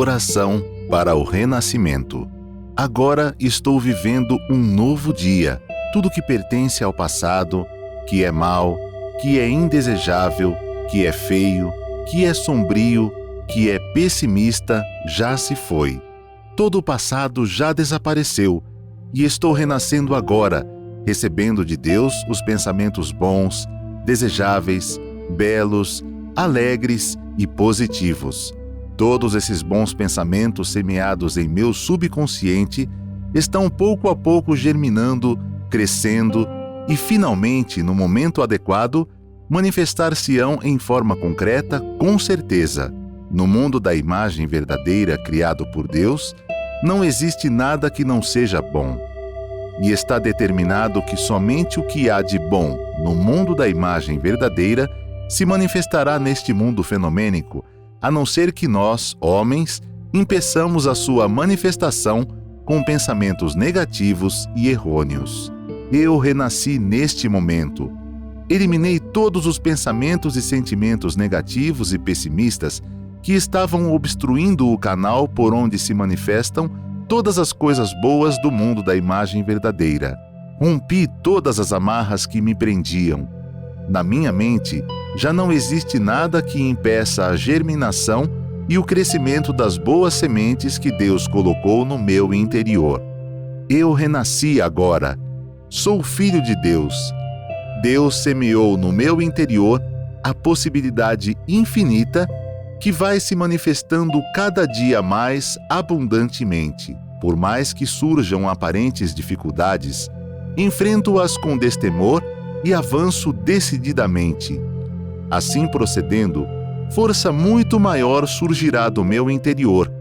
Oração para o renascimento. Agora estou vivendo um novo dia. Tudo que pertence ao passado, que é mau, que é indesejável, que é feio, que é sombrio, que é pessimista, já se foi. Todo o passado já desapareceu e estou renascendo agora, recebendo de Deus os pensamentos bons, desejáveis, belos, alegres e positivos. Todos esses bons pensamentos semeados em meu subconsciente estão pouco a pouco germinando, crescendo e, finalmente, no momento adequado, manifestar-se-ão em forma concreta, com certeza. No mundo da imagem verdadeira criado por Deus, não existe nada que não seja bom. E está determinado que somente o que há de bom no mundo da imagem verdadeira se manifestará neste mundo fenomênico, a não ser que nós, homens, impeçamos a sua manifestação com pensamentos negativos e errôneos. Eu renasci neste momento. Eliminei todos os pensamentos e sentimentos negativos e pessimistas que estavam obstruindo o canal por onde se manifestam todas as coisas boas do mundo da imagem verdadeira. Rompi todas as amarras que me prendiam. Na minha mente, já não existe nada que impeça a germinação e o crescimento das boas sementes que Deus colocou no meu interior. Eu renasci agora. Sou filho de Deus. Deus semeou no meu interior a possibilidade infinita que vai se manifestando cada dia mais abundantemente. Por mais que surjam aparentes dificuldades, enfrento-as com destemor e avanço decididamente. Assim procedendo, força muito maior surgirá do meu interior.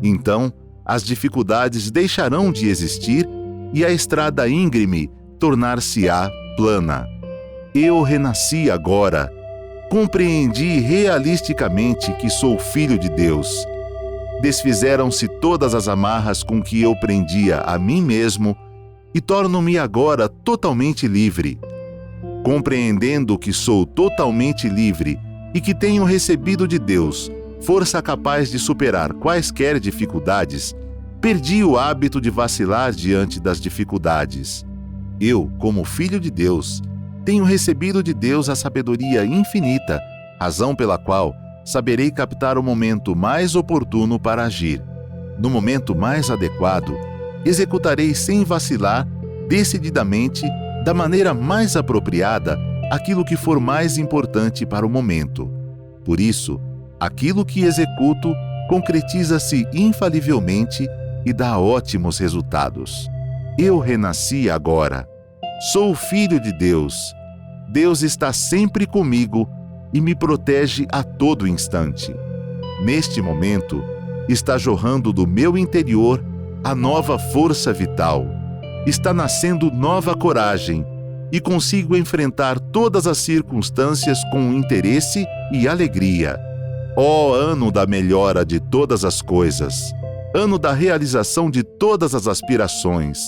Então, as dificuldades deixarão de existir e a estrada íngreme tornar-se-á plana. Eu renasci agora. Compreendi realisticamente que sou filho de Deus. Desfizeram-se todas as amarras com que eu prendia a mim mesmo e torno-me agora totalmente livre. Compreendendo que sou totalmente livre e que tenho recebido de Deus força capaz de superar quaisquer dificuldades, perdi o hábito de vacilar diante das dificuldades. Eu, como filho de Deus, tenho recebido de Deus a sabedoria infinita, razão pela qual saberei captar o momento mais oportuno para agir. No momento mais adequado, executarei sem vacilar, decididamente, da maneira mais apropriada, aquilo que for mais importante para o momento. Por isso, aquilo que executo concretiza-se infalivelmente e dá ótimos resultados. Eu renasci agora. Sou filho de Deus. Deus está sempre comigo e me protege a todo instante. Neste momento, está jorrando do meu interior a nova força vital. Está nascendo nova coragem e consigo enfrentar todas as circunstâncias com interesse e alegria. Ó ano da melhora de todas as coisas! Ano da realização de todas as aspirações!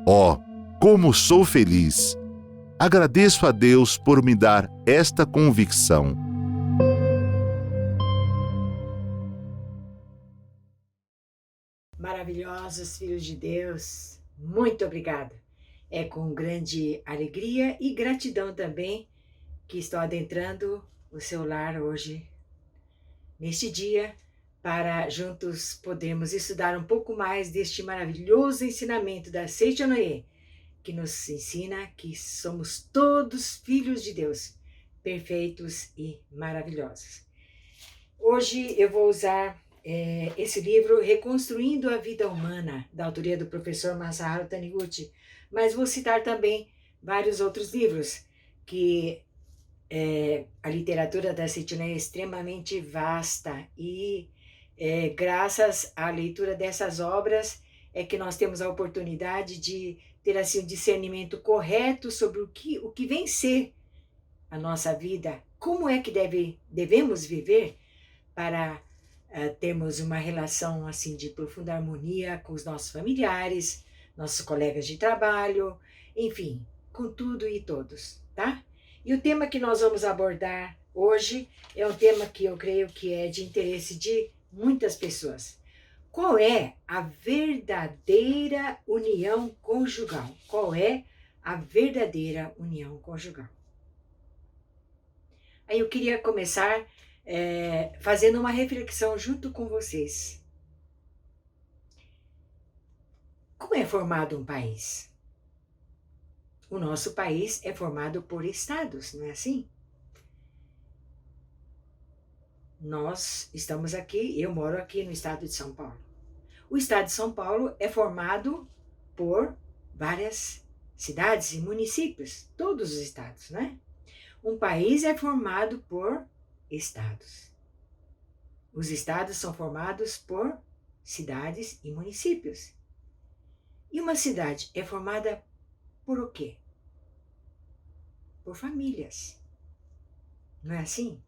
Ó, como sou feliz! Agradeço a Deus por me dar esta convicção. Maravilhosos filhos de Deus, muito obrigada. É com grande alegria e gratidão também que estou adentrando o seu lar hoje, neste dia, para juntos podermos estudar um pouco mais deste maravilhoso ensinamento da Seichonoye, que nos ensina que somos todos filhos de Deus, perfeitos e maravilhosos. Hoje eu vou usar esse livro, Reconstruindo a Vida Humana, da autoria do professor Masaharu Taniguchi, mas vou citar também vários outros livros, que a literatura da Seichonoye é extremamente vasta e graças à leitura dessas obras é que nós temos a oportunidade de ter assim, um discernimento correto sobre o que vem ser a nossa vida, como é que devemos viver para termos uma relação assim de profunda harmonia com os nossos familiares, nossos colegas de trabalho, enfim, com tudo e todos, tá? E o tema que nós vamos abordar hoje é um tema que eu creio que é de interesse de muitas pessoas. Qual é a verdadeira união conjugal? Qual é a verdadeira união conjugal? Aí eu queria começar fazendo uma reflexão junto com vocês. Como é formado um país? O nosso país é formado por estados, não é assim? Nós estamos aqui, eu moro aqui no estado de São Paulo. O estado de São Paulo é formado por várias cidades e municípios, todos os estados, né? Um país é formado por estados. Os estados são formados por cidades e municípios. E uma cidade é formada por o quê? Por famílias. Não é assim?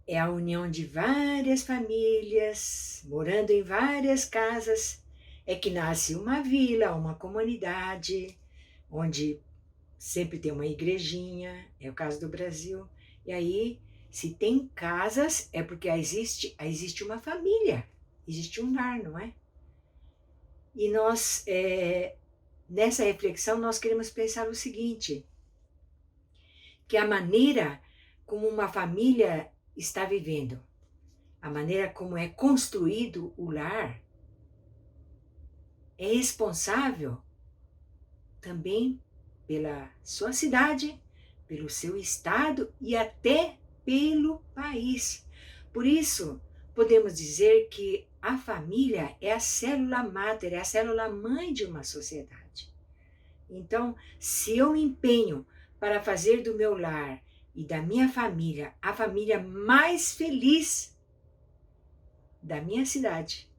É a união de várias famílias, morando em várias casas, é que nasce uma vila, uma comunidade, onde sempre tem uma igrejinha, é o caso do Brasil. E aí, se tem casas, é porque existe uma família, existe um lar, não é? E nós, nessa reflexão, nós queremos pensar o seguinte, que a maneira como uma família está vivendo, a maneira como é construído o lar, é responsável também pela sua cidade, pelo seu estado e até pelo país. Por isso, podemos dizer que a família é a célula máter, é a célula mãe de uma sociedade. Então, se eu me empenho para fazer do meu lar e da minha família a família mais feliz da minha cidade,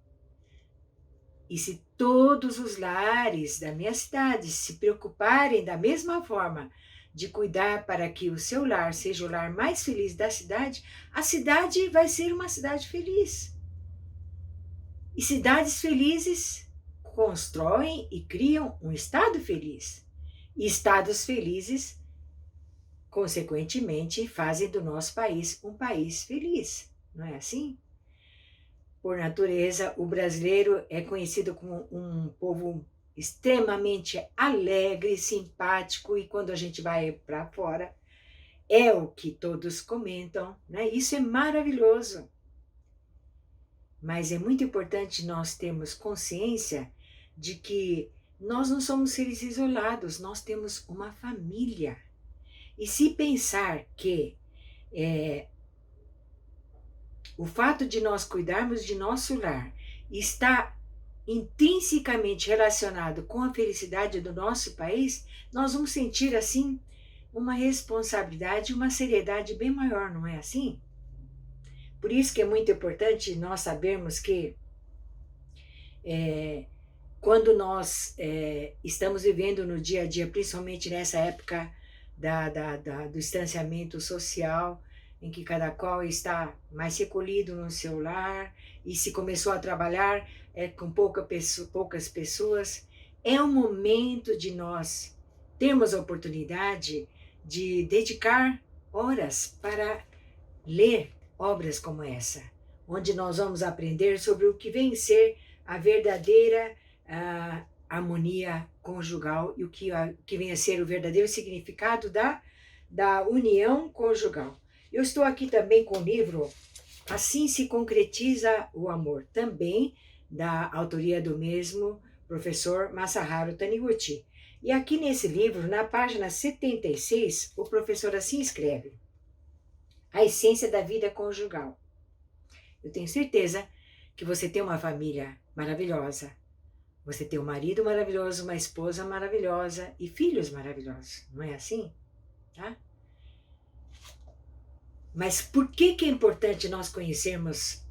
e se todos os lares da minha cidade se preocuparem da mesma forma de cuidar para que o seu lar seja o lar mais feliz da cidade, a cidade vai ser uma cidade feliz. E cidades felizes constroem e criam um estado feliz. E estados felizes, consequentemente, fazem do nosso país um país feliz. Não é assim? Por natureza, o brasileiro é conhecido como um povo extremamente alegre, simpático, e quando a gente vai para fora, é o que todos comentam, né? Isso é maravilhoso. Mas é muito importante nós termos consciência de que nós não somos seres isolados, nós temos uma família. E se pensar que o fato de nós cuidarmos de nosso lar está intrinsecamente relacionado com a felicidade do nosso país, nós vamos sentir assim uma responsabilidade, uma seriedade bem maior, não é assim? Por isso que é muito importante nós sabermos que quando nós estamos vivendo no dia a dia, principalmente nessa época do distanciamento social, em que cada qual está mais recolhido no seu lar e se começou a trabalhar com poucas pessoas, é um momento de nós termos a oportunidade de dedicar horas para ler obras como essa, onde nós vamos aprender sobre o que vem ser a verdadeira harmonia conjugal e o que vem a ser o verdadeiro significado da união conjugal. Eu estou aqui também com o livro Assim se Concretiza o Amor, também da autoria do mesmo professor Masaharu Taniguchi. E aqui nesse livro, na página 76, o professor assim escreve: a essência da vida conjugal. Eu tenho certeza que você tem uma família maravilhosa, você tem um marido maravilhoso, uma esposa maravilhosa e filhos maravilhosos, não é assim? Tá? Mas por que é importante nós conhecermos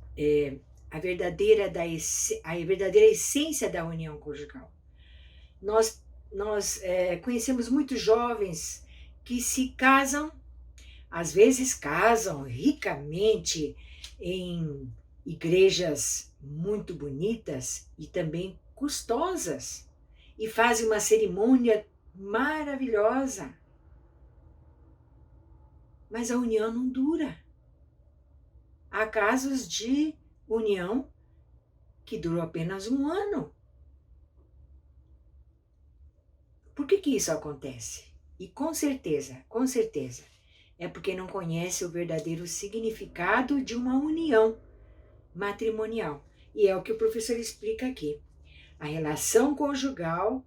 a verdadeira essência da união conjugal? Nós conhecemos muitos jovens que se casam, às vezes casam ricamente em igrejas muito bonitas e também custosas, e fazem uma cerimônia maravilhosa. Mas a união não dura. há casos de união que durou apenas um ano. Por que isso acontece? E com certeza, é porque não conhece o verdadeiro significado de uma união matrimonial. E é o que o professor explica aqui. A relação conjugal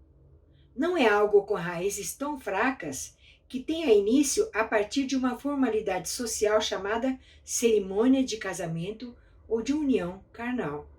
não é algo com raízes tão fracas que tenha início a partir de uma formalidade social chamada cerimônia de casamento ou de união carnal.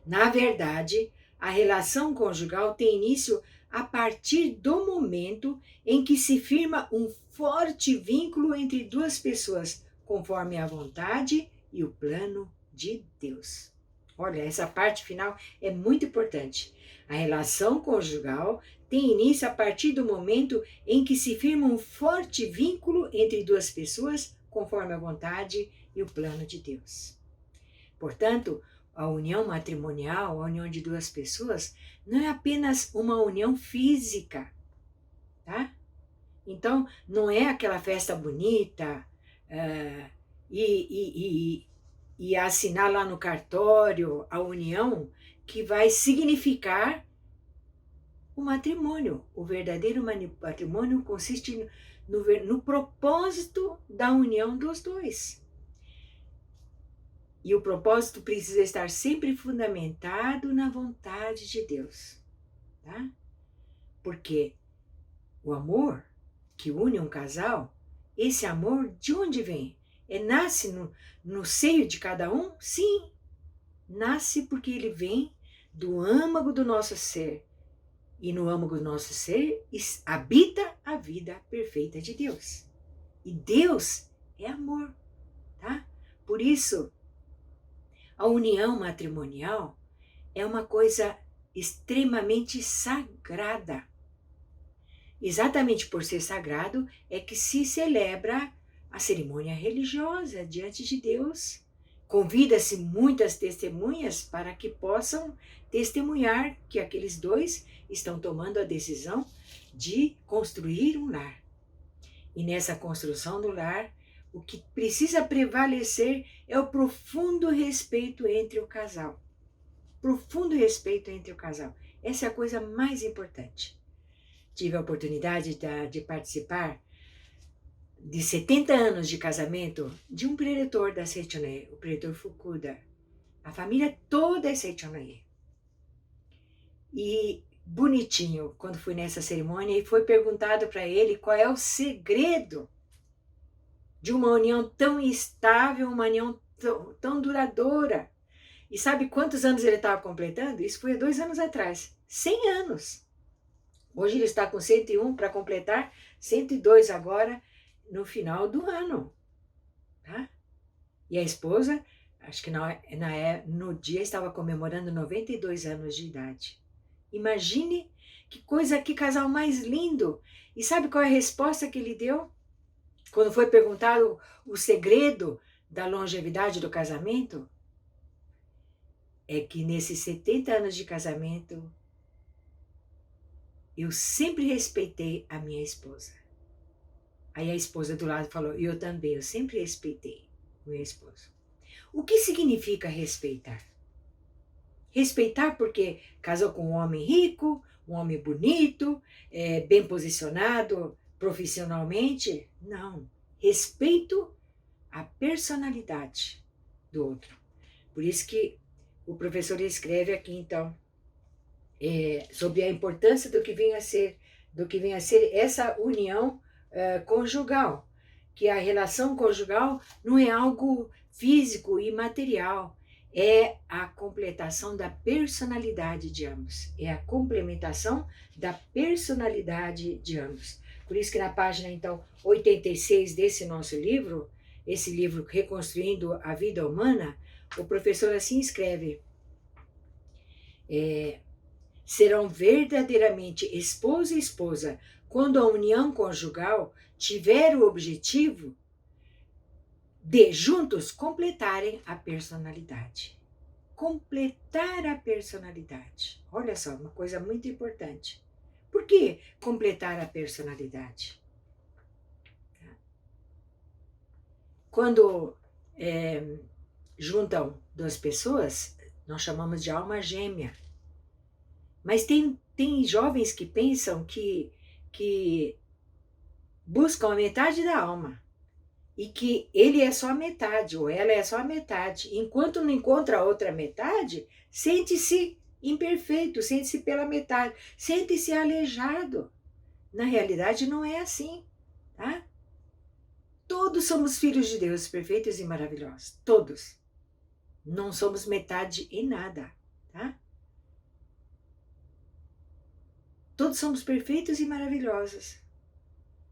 Na verdade, a relação conjugal tem início a partir do momento em que se firma um forte vínculo entre duas pessoas, conforme a vontade e o plano de Deus. Olha, essa parte final é muito importante. A relação conjugal tem início a partir do momento em que se firma um forte vínculo entre duas pessoas, conforme a vontade e o plano de Deus. Portanto, a união matrimonial, a união de duas pessoas, não é apenas uma união física, tá? Então, não é aquela festa bonita e assinar lá no cartório a união que vai significar o matrimônio. O verdadeiro matrimônio consiste no propósito da união dos dois. E o propósito precisa estar sempre fundamentado na vontade de Deus, tá? Porque o amor que une um casal, esse amor de onde vem? Nasce no seio de cada um? Sim, nasce porque ele vem do âmago do nosso ser. E no âmago do nosso ser habita a vida perfeita de Deus. E Deus é amor, tá? Por isso, a união matrimonial é uma coisa extremamente sagrada. Exatamente por ser sagrado é que se celebra a cerimônia religiosa diante de Deus. Convida-se muitas testemunhas para que possam testemunhar que aqueles dois estão tomando a decisão de construir um lar. E nessa construção do lar, o que precisa prevalecer é o profundo respeito entre o casal. Profundo respeito entre o casal. Essa é a coisa mais importante. Tive a oportunidade de participar de 70 anos de casamento de um preletor da Seichonoye, o preletor Fukuda. A família toda é Seichonoye. E bonitinho, quando fui nessa cerimônia, e foi perguntado para ele qual é o segredo de uma união tão estável, uma união tão duradoura. E sabe quantos anos ele estava completando? Isso foi há 2 anos atrás. 100 anos. Hoje ele está com 101 para completar 102 agora, no final do ano. Tá? E a esposa, acho que no dia estava comemorando 92 anos de idade. Imagine que casal mais lindo. E sabe qual é a resposta que ele deu? Quando foi perguntado o segredo da longevidade do casamento, é que nesses 70 anos de casamento, eu sempre respeitei a minha esposa. Aí a esposa do lado falou, eu também, eu sempre respeitei o meu esposo. O que significa respeitar? Respeitar porque casou com um homem rico, um homem bonito, bem posicionado, profissionalmente? Não. Respeito à personalidade do outro. Por isso que o professor escreve aqui, então, sobre a importância do que vem a ser essa união conjugal. Que a relação conjugal não é algo físico e material, é a completação da personalidade de ambos, é a complementação da personalidade de ambos. Por isso que na página, então, 86 desse nosso livro, esse livro Reconstruindo a Vida Humana, o professor assim escreve, serão verdadeiramente esposo e esposa quando a união conjugal tiver o objetivo de juntos completarem a personalidade. Completar a personalidade. Olha só, uma coisa muito importante. Por que completar a personalidade? Quando juntam duas pessoas, nós chamamos de alma gêmea. Mas tem jovens que pensam que buscam a metade da alma e que ele é só a metade, ou ela é só a metade. Enquanto não encontra a outra metade, sente-se imperfeito, sente-se pela metade, sente-se aleijado. Na realidade, não é assim, tá? Todos somos filhos de Deus, perfeitos e maravilhosos. Todos. Não somos metade em nada, tá? Todos somos perfeitos e maravilhosos.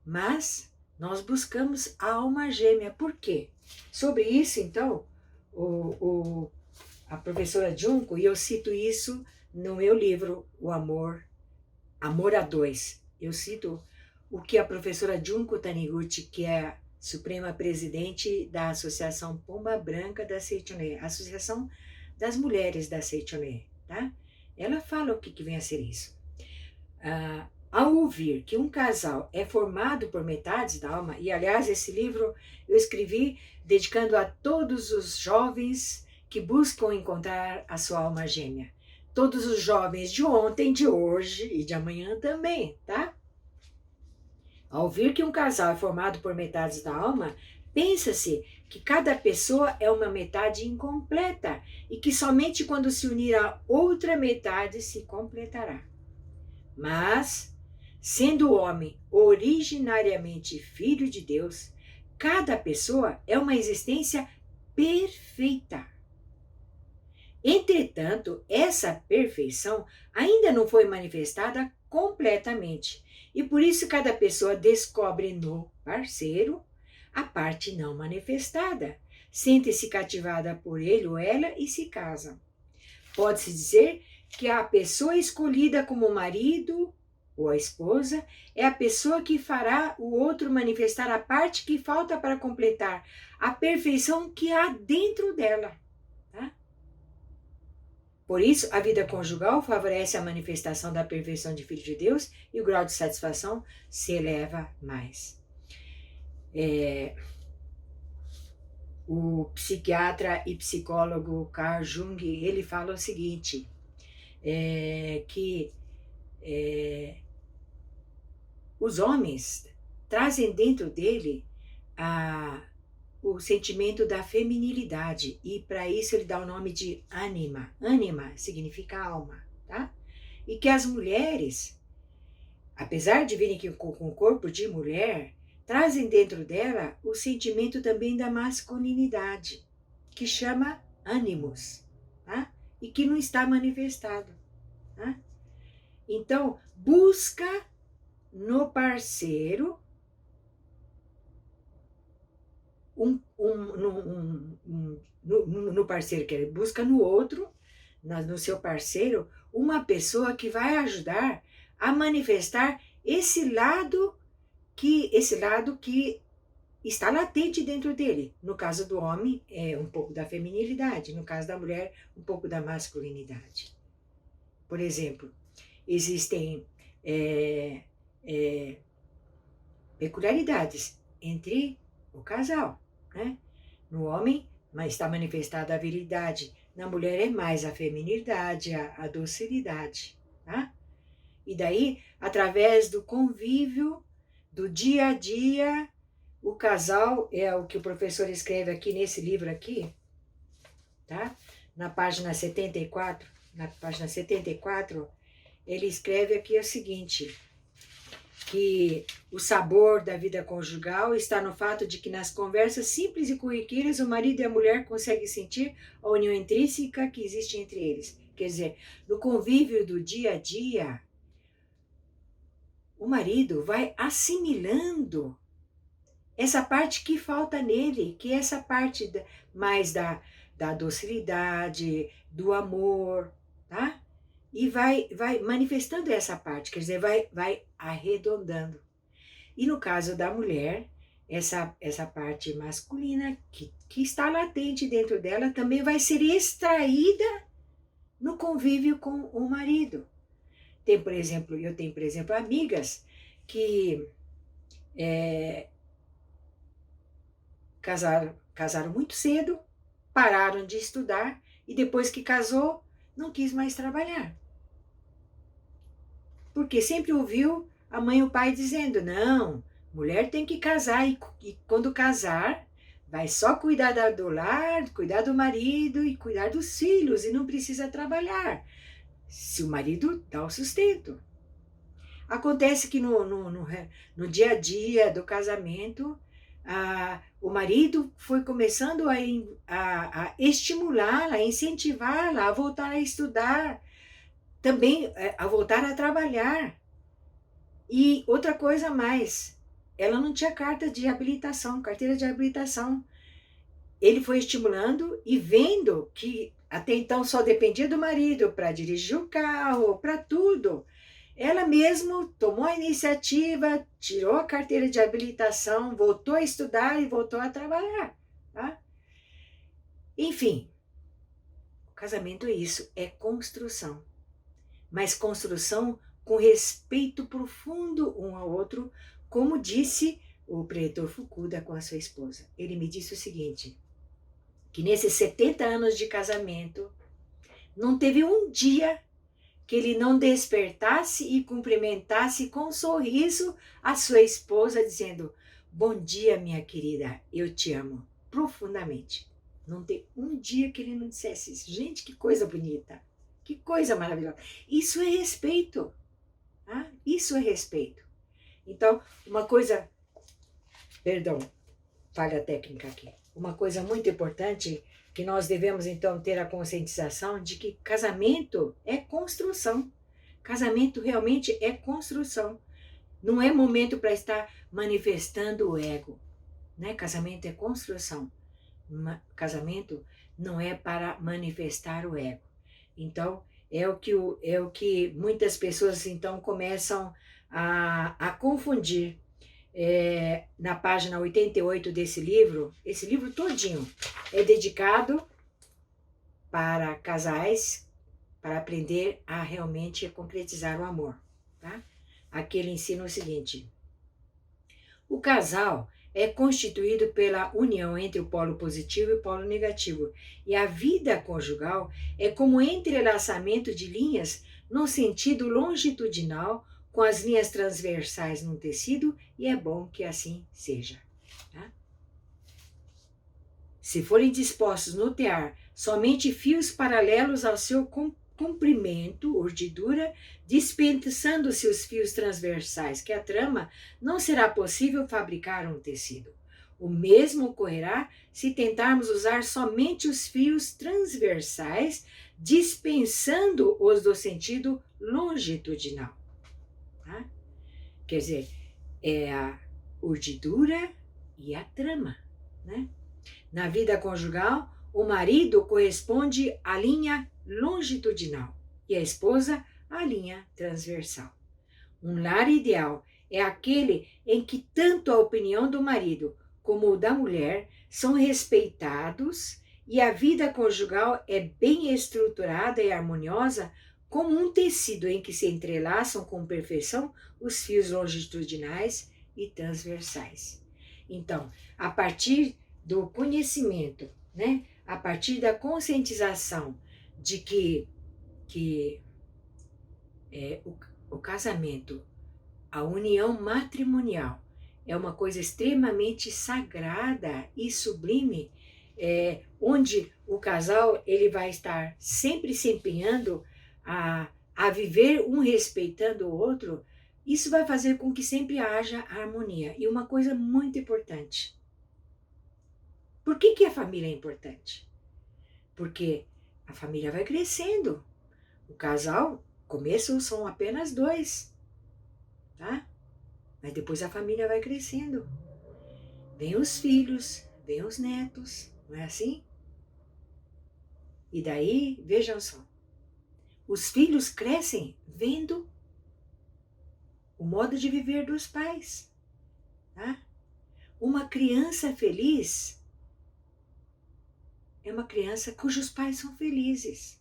Mas nós buscamos a alma gêmea. Por quê? Sobre isso, então, a professora Junko, e eu cito isso no meu livro, O Amor, Amor a Dois. Eu cito o que a professora Junko Taniguchi, que é a suprema presidente da Associação Pomba Branca da Seichoné, Associação das Mulheres da Seichoné, tá? Ela fala o que vem a ser isso. Ao ouvir que um casal é formado por metades da alma, e aliás esse livro eu escrevi dedicando a todos os jovens que buscam encontrar a sua alma gêmea. Todos os jovens de ontem, de hoje e de amanhã também, tá? Ao ouvir que um casal é formado por metades da alma, pensa-se que cada pessoa é uma metade incompleta e que somente quando se unir a outra metade se completará. Mas, sendo o homem originariamente filho de Deus, cada pessoa é uma existência perfeita. Entretanto, essa perfeição ainda não foi manifestada completamente, e por isso cada pessoa descobre no parceiro a parte não manifestada, sente-se cativada por ele ou ela e se casam. Pode-se dizer que a pessoa escolhida como marido ou a esposa é a pessoa que fará o outro manifestar a parte que falta para completar a perfeição que há dentro dela. Tá? Por isso, a vida conjugal favorece a manifestação da perfeição de Filho de Deus e o grau de satisfação se eleva mais. O psiquiatra e psicólogo Carl Jung, ele fala o seguinte, que os homens trazem dentro dele o sentimento da feminilidade, e para isso ele dá o nome de ânima. Ânima significa alma, tá? E que as mulheres, apesar de virem com o corpo de mulher, trazem dentro dela o sentimento também da masculinidade, que chama ânimos, tá? E que não está manifestado. Tá? Então, busca no parceiro no parceiro, que ele busca no outro, no seu parceiro, uma pessoa que vai ajudar a manifestar esse lado que está latente dentro dele. No caso do homem, é um pouco da feminilidade, no caso da mulher, um pouco da masculinidade. Por exemplo, existem peculiaridades entre o casal, né? No homem está manifestada a virilidade, na mulher é mais a feminilidade, a docilidade, tá? E daí, através do convívio, do dia a dia, o casal, é o que o professor escreve aqui nesse livro aqui, tá? Na página 74, ele escreve aqui o seguinte, que o sabor da vida conjugal está no fato de que nas conversas simples e corriqueiras o marido e a mulher conseguem sentir a união intrínseca que existe entre eles. Quer dizer, no convívio do dia a dia, o marido vai assimilando essa parte que falta nele, que é essa parte mais da docilidade, do amor, tá? E vai manifestando essa parte, quer dizer, vai arredondando. E no caso da mulher, essa parte masculina que está latente dentro dela também vai ser extraída no convívio com o marido. Eu tenho, por exemplo, amigas que casaram muito cedo, pararam de estudar e depois que casou, não quis mais trabalhar. Porque sempre ouviu a mãe e o pai dizendo, não, mulher tem que casar e quando casar, vai só cuidar do lar, cuidar do marido e cuidar dos filhos e não precisa trabalhar, se o marido dá o sustento. Acontece que no dia a dia do casamento, o marido foi começando a estimulá-la, a incentivá-la a voltar a estudar, também a voltar a trabalhar. E outra coisa mais, ela não tinha carteira de habilitação. Ele foi estimulando e vendo que até então só dependia do marido para dirigir o carro, para tudo. Ela mesma tomou a iniciativa, tirou a carteira de habilitação, voltou a estudar e voltou a trabalhar. Tá? Enfim, o casamento é isso, é construção. Mas construção com respeito profundo um ao outro, como disse o pretor Fukuda com a sua esposa. Ele me disse o seguinte, que nesses 70 anos de casamento, não teve um dia que ele não despertasse e cumprimentasse com um sorriso a sua esposa, dizendo, bom dia, minha querida, eu te amo profundamente. Não tem um dia que ele não dissesse isso. Gente, que coisa bonita, que coisa maravilhosa. Isso é respeito, tá? Isso é respeito. Então, uma coisa, perdão, falha técnica aqui, uma coisa muito importante que nós devemos então ter a conscientização de que casamento é construção. Casamento realmente é construção. Não é momento para estar manifestando o ego, né? Casamento é construção. Casamento não é para manifestar o ego. Então, é o que muitas pessoas então começam a confundir. Na página 88 desse livro, esse livro todinho é dedicado para casais, para aprender a realmente concretizar o amor. Tá? Aqui ele ensina o seguinte, o casal é constituído pela união entre o polo positivo e o polo negativo, e a vida conjugal é como um entrelaçamento de linhas no sentido longitudinal com as linhas transversais no tecido, e é bom que assim seja. Tá? Se forem dispostos no tear somente fios paralelos ao seu comprimento, urdidura, dispensando-se os fios transversais, que a trama, não será possível fabricar um tecido. O mesmo ocorrerá se tentarmos usar somente os fios transversais, dispensando-os do sentido longitudinal. Tá? Quer dizer, é a urdidura e a trama. Né? Na vida conjugal, o marido corresponde à linha longitudinal e a esposa à linha transversal. Um lar ideal é aquele em que tanto a opinião do marido como o da mulher são respeitados e a vida conjugal é bem estruturada e harmoniosa como um tecido em que se entrelaçam com perfeição os fios longitudinais e transversais. Então, a partir do conhecimento, né, a partir da conscientização de que o casamento, a união matrimonial, é uma coisa extremamente sagrada e sublime, onde o casal ele vai estar sempre se empenhando a viver um respeitando o outro, isso vai fazer com que sempre haja harmonia. E uma coisa muito importante. Por que a família é importante? Porque a família vai crescendo. O casal, começo são apenas dois, tá? Mas depois a família vai crescendo. Vem os filhos, vem os netos, não é assim? E daí, vejam só, os filhos crescem vendo o modo de viver dos pais. Tá? Uma criança feliz é uma criança cujos pais são felizes.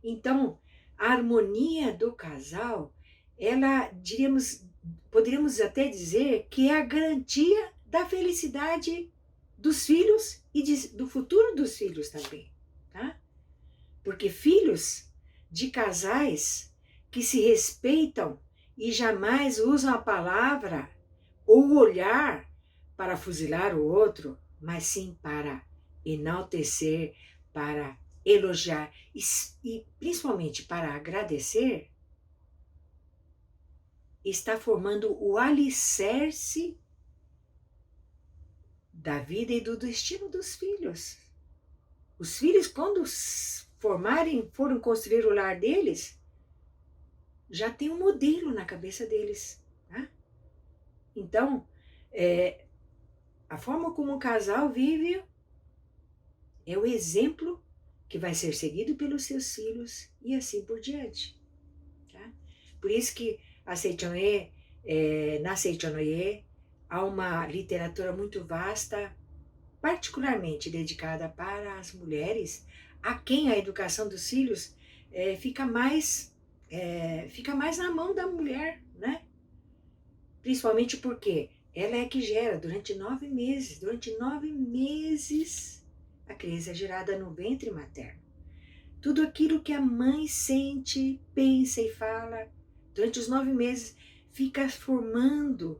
Então, a harmonia do casal, ela, poderíamos até dizer que é a garantia da felicidade dos filhos e do futuro dos filhos também, tá? Porque filhos de casais que se respeitam e jamais usam a palavra ou o olhar para fuzilar o outro, mas sim para enaltecer, para elogiar e principalmente para agradecer, está formando o alicerce da vida e do destino dos filhos. Os filhos, quando foram construir o lar deles, já tem um modelo na cabeça deles. Tá? Então, a forma como o casal vive é o exemplo que vai ser seguido pelos seus filhos e assim por diante. Tá? Por isso que na Seichonoye há uma literatura muito vasta, particularmente dedicada para as mulheres, a quem a educação dos filhos fica mais na mão da mulher, né? Principalmente porque ela é que gera durante 9 meses. Durante 9 meses, a criança é gerada no ventre materno. Tudo aquilo que a mãe sente, pensa e fala, durante os 9 meses, fica formando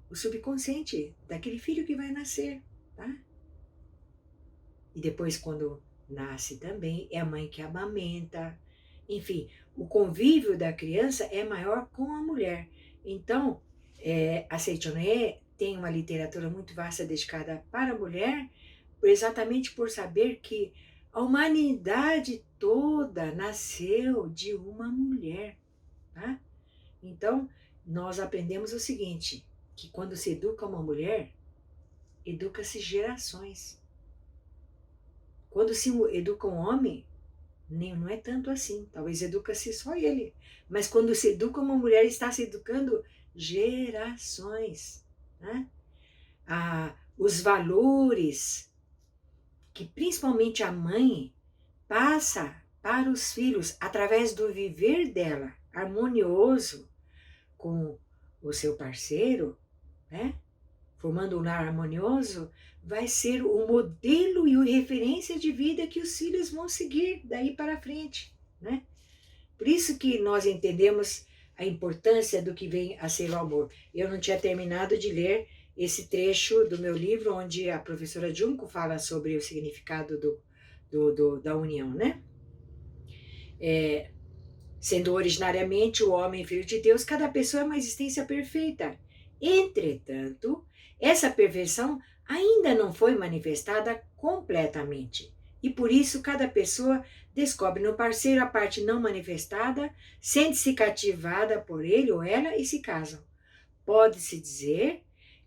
o subconsciente daquele filho que vai nascer, tá? E depois, quando nasce também, é a mãe que amamenta. Enfim, o convívio da criança é maior com a mulher. Então, a Seichonoye tem uma literatura muito vasta dedicada para a mulher, exatamente por saber que a humanidade toda nasceu de uma mulher. Tá? Então, nós aprendemos o seguinte, que quando se educa uma mulher, educa-se gerações. Quando se educa um homem, não é tanto assim, talvez educa-se só ele. Mas quando se educa uma mulher, está se educando gerações. Né? Os valores que principalmente a mãe passa para os filhos através do viver dela, harmonioso com o seu parceiro, né? Formando um lar harmonioso, vai ser o modelo e a referência de vida que os filhos vão seguir daí para frente, né? Por isso que nós entendemos a importância do que vem a ser o amor. Eu não tinha terminado de ler esse trecho do meu livro, onde a professora Junko fala sobre o significado da união, né? Sendo originariamente o homem filho de Deus, cada pessoa é uma existência perfeita. Entretanto, essa perfeição ainda não foi manifestada completamente. E por isso cada pessoa descobre no parceiro a parte não manifestada, sente-se cativada por ele ou ela e se casam. Pode-se dizer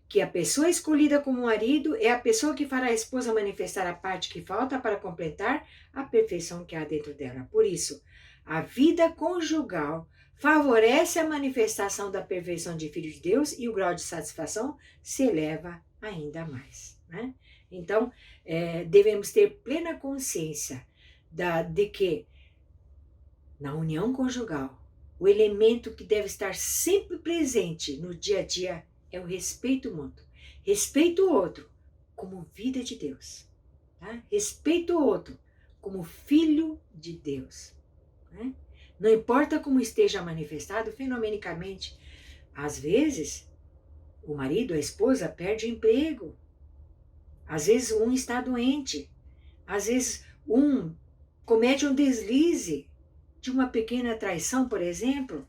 que a pessoa escolhida como marido é a pessoa que fará a esposa manifestar a parte que falta para completar a perfeição que há dentro dela. Por isso, a vida conjugal favorece a manifestação da perfeição de filho de Deus e o grau de satisfação se eleva ainda mais. Né? Então, devemos ter plena consciência de que na união conjugal, o elemento que deve estar sempre presente no dia a dia é o respeito mútuo. Respeito o outro como vida de Deus. Tá? Respeito o outro como filho de Deus. Né? Não importa como esteja manifestado fenomenicamente. Às vezes, o marido, a esposa, perde o emprego. Às vezes, um está doente. Às vezes, um comete um deslize de uma pequena traição, por exemplo.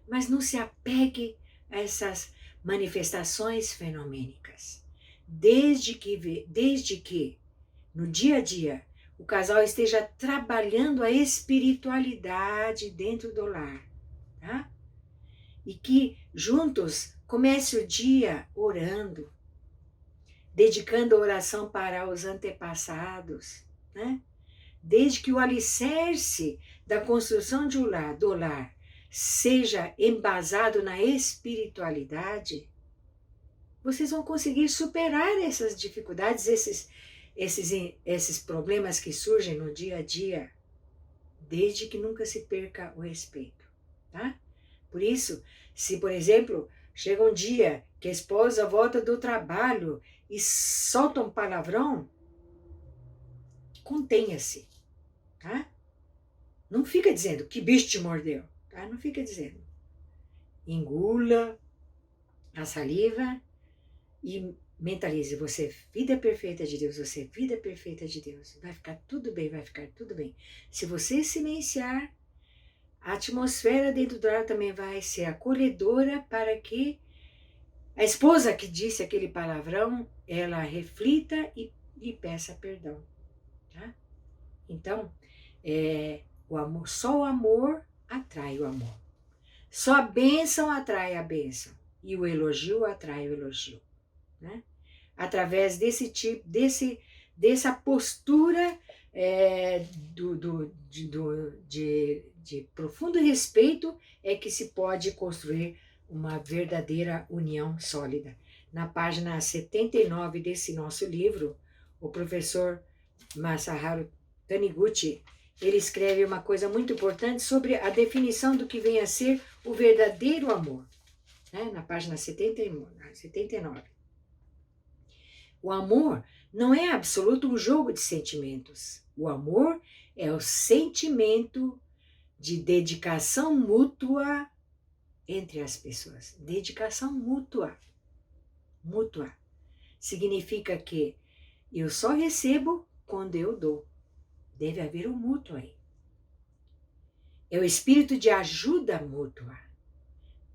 Mas não se apegue a essas manifestações fenomênicas. Desde que no dia a dia, o casal esteja trabalhando a espiritualidade dentro do lar, tá? E que juntos comece o dia orando, dedicando a oração para os antepassados, né? Desde que o alicerce da construção do lar seja embasado na espiritualidade, vocês vão conseguir superar essas dificuldades, esses problemas que surgem no dia a dia, desde que nunca se perca o respeito, tá? Por isso, Se, por exemplo, chega um dia que a esposa volta do trabalho e solta um palavrão, contenha-se, tá? Não fica dizendo que bicho te mordeu, tá? Não fica dizendo. Engula a saliva e mentalize, você é vida perfeita de Deus, você é vida perfeita de Deus. Vai ficar tudo bem, vai ficar tudo bem. Se você silenciar, a atmosfera dentro do lar também vai ser acolhedora para que a esposa que disse aquele palavrão, ela reflita e peça perdão. Tá? Então, o amor, só o amor atrai o amor. Só a bênção atrai a bênção. E o elogio atrai o elogio. Né? Através desse tipo, dessa postura de profundo respeito é que se pode construir uma verdadeira união sólida. Na página 79 desse nosso livro, o professor Masaharu Taniguchi, ele escreve uma coisa muito importante sobre a definição do que vem a ser o verdadeiro amor. Né? Na página 79. O amor não é absoluto um jogo de sentimentos. O amor é o sentimento de dedicação mútua entre as pessoas. Dedicação mútua. Mútua. Significa que eu só recebo quando eu dou. Deve haver um mútuo aí. É o espírito de ajuda mútua.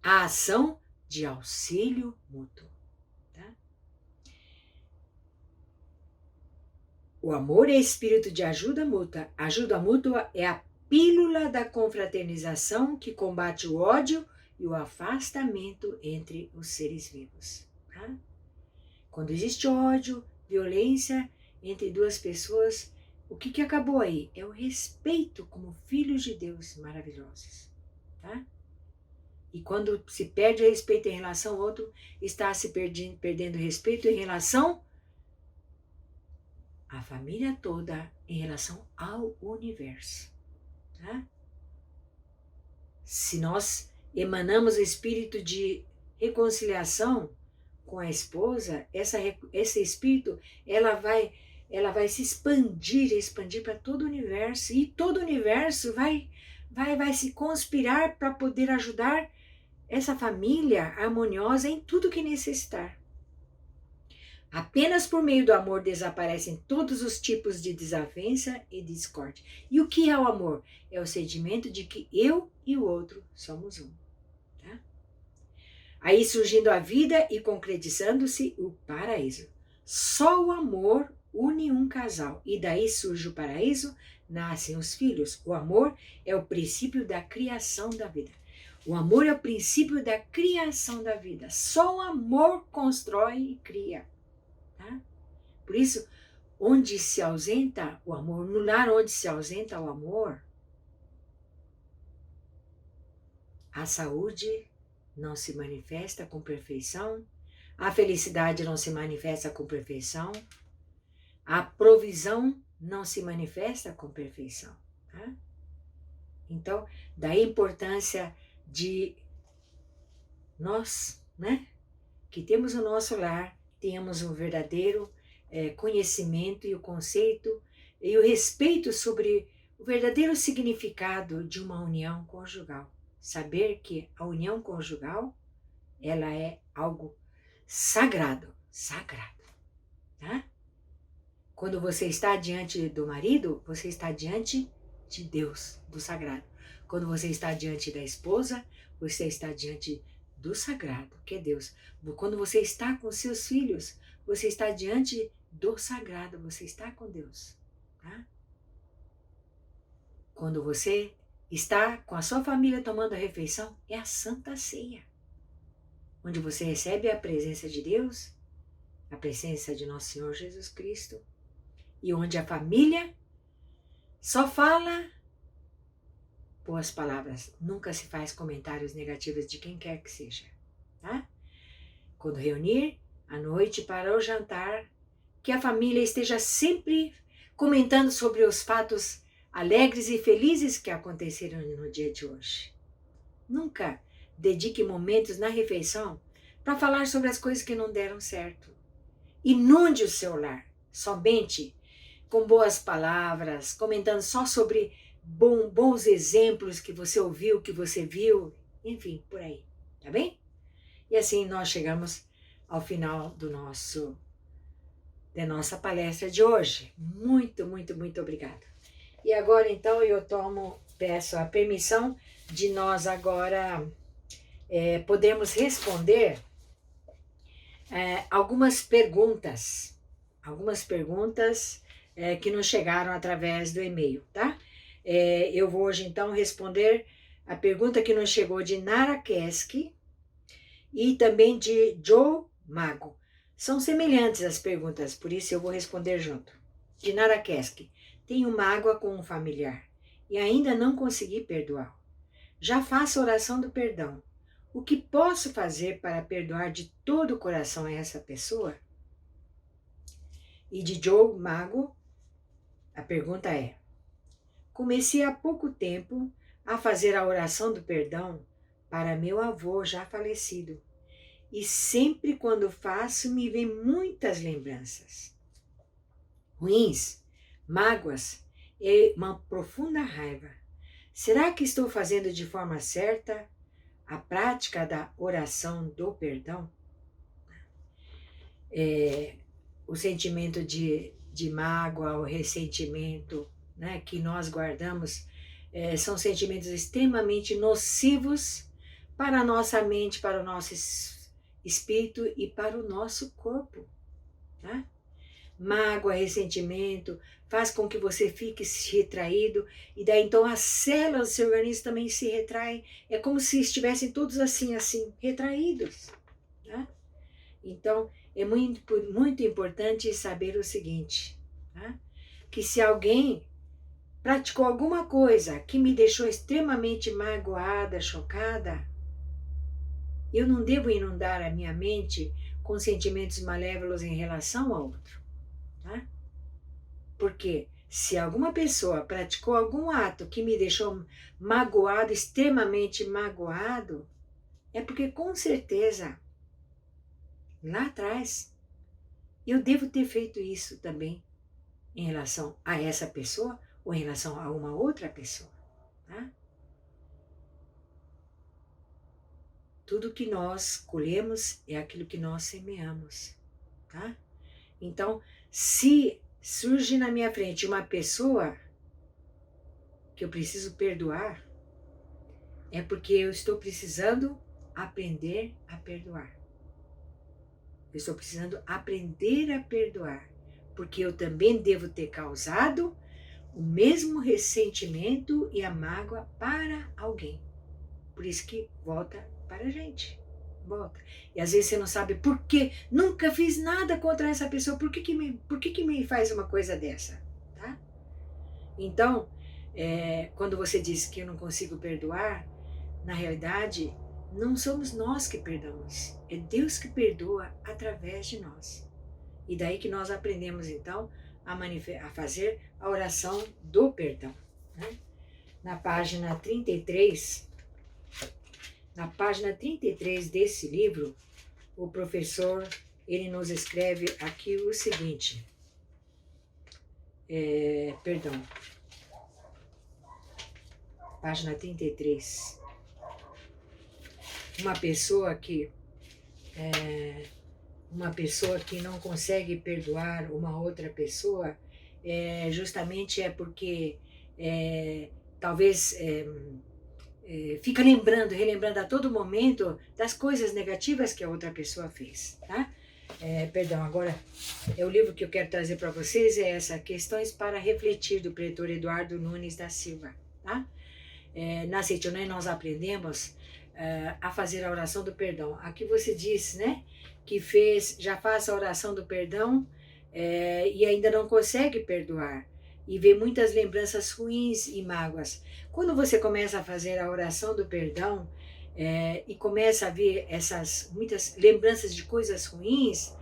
A ação de auxílio mútuo. Tá? O amor é espírito de ajuda mútua. Ajuda mútua é a pílula da confraternização que combate o ódio e o afastamento entre os seres vivos. Tá? Quando existe ódio, violência entre duas pessoas, o que acabou aí? É o respeito como filhos de Deus maravilhosos. Tá? E quando se perde o respeito em relação ao outro, está se perdendo respeito em relação à família toda, em relação ao universo. Tá? Se nós emanamos o espírito de reconciliação com a esposa, esse espírito ela vai se expandir para todo o universo, e todo o universo vai se conspirar para poder ajudar essa família harmoniosa em tudo que necessitar. Apenas por meio do amor desaparecem todos os tipos de desavença e discórdia. E o que é o amor? É o sentimento de que eu e o outro somos um. Tá? Aí surgindo a vida e concretizando-se o paraíso. Só o amor une um casal, e daí surge o paraíso, nascem os filhos. O amor é o princípio da criação da vida. O amor é o princípio da criação da vida. Só o amor constrói e cria. Tá? Por isso, onde se ausenta o amor, no lar onde se ausenta o amor, a saúde não se manifesta com perfeição, a felicidade não se manifesta com perfeição, a provisão não se manifesta com perfeição. Tá? Então, daí a importância de nós, né, que temos o nosso lar, tenhamos um verdadeiro conhecimento e o conceito e o respeito sobre o verdadeiro significado de uma união conjugal. Saber que a união conjugal, ela é algo sagrado, sagrado, tá? Quando você está diante do marido, você está diante de Deus, do sagrado. Quando você está diante da esposa, você está diante do sagrado, que é Deus. Quando você está com seus filhos, você está diante do sagrado, você está com Deus. Tá? Quando você está com a sua família tomando a refeição, é a Santa Ceia, onde você recebe a presença de Deus, a presença de nosso Senhor Jesus Cristo, e onde a família só fala boas palavras, nunca se faz comentários negativos de quem quer que seja. Tá? Quando reunir à noite para o jantar, que a família esteja sempre comentando sobre os fatos alegres e felizes que aconteceram no dia de hoje. Nunca dedique momentos na refeição para falar sobre as coisas que não deram certo. Inunde o seu lar somente com boas palavras, comentando só sobre bons exemplos que você ouviu, que você viu, enfim, por aí, tá bem? E assim nós chegamos ao final da nossa palestra de hoje. Muito, muito, muito obrigada. E agora então peço a permissão de nós agora podemos responder algumas perguntas que nos chegaram através do e-mail, tá? Eu vou hoje então responder a pergunta que nos chegou de Nara Keski e também de Joe Mago. São semelhantes as perguntas, por isso eu vou responder junto. De Nara Keski: tenho mágoa com um familiar e ainda não consegui perdoá-lo. Já faço a oração do perdão. O que posso fazer para perdoar de todo o coração a essa pessoa? E de Joe Mago, a pergunta é: comecei há pouco tempo a fazer a oração do perdão para meu avô já falecido. E sempre quando faço, me vêm muitas lembranças ruins, mágoas e uma profunda raiva. Será que estou fazendo de forma certa a prática da oração do perdão? O sentimento de mágoa, o ressentimento, né, que nós guardamos, são sentimentos extremamente nocivos para a nossa mente, para o nosso espírito e para o nosso corpo. Tá? Mágoa, ressentimento, faz com que você fique retraído, e daí então as células do seu organismo também se retraem, é como se estivessem todos assim, retraídos. Tá? Então, é muito importante saber o seguinte, tá? Que se alguém praticou alguma coisa que me deixou extremamente magoada, chocada, eu não devo inundar a minha mente com sentimentos malévolos em relação ao outro. Tá? Porque se alguma pessoa praticou algum ato que me deixou magoado, extremamente magoado, é porque com certeza lá atrás eu devo ter feito isso também em relação a essa pessoa ou em relação a uma outra pessoa. Tá? Tudo que nós colhemos é aquilo que nós semeamos. Tá? Então, se surge na minha frente uma pessoa que eu preciso perdoar, é porque eu estou precisando aprender a perdoar. Eu estou precisando aprender a perdoar, porque eu também devo ter causado o mesmo ressentimento e a mágoa para alguém. Por isso que volta para a gente. Volta. E às vezes você não sabe por quê. Nunca fiz nada contra essa pessoa. Por que me faz uma coisa dessa? Tá? Então, quando você diz que eu não consigo perdoar, na realidade, não somos nós que perdoamos. É Deus que perdoa através de nós. E daí que nós aprendemos, então, a fazer a oração do perdão. Né? Na página 33 desse livro, o professor, ele nos escreve aqui o seguinte, página 33, uma pessoa que não consegue perdoar uma outra pessoa, justamente porque talvez fica relembrando a todo momento das coisas negativas que a outra pessoa fez, tá? Agora, o livro que eu quero trazer para vocês é essa, Questões para Refletir, do pretor Eduardo Nunes da Silva, tá? Na Seitonai nós aprendemos a fazer a oração do perdão. Aqui você diz, né, que já faz a oração do perdão e ainda não consegue perdoar, e vê muitas lembranças ruins e mágoas. Quando você começa a fazer a oração do perdão e começa a ver essas muitas lembranças de coisas ruins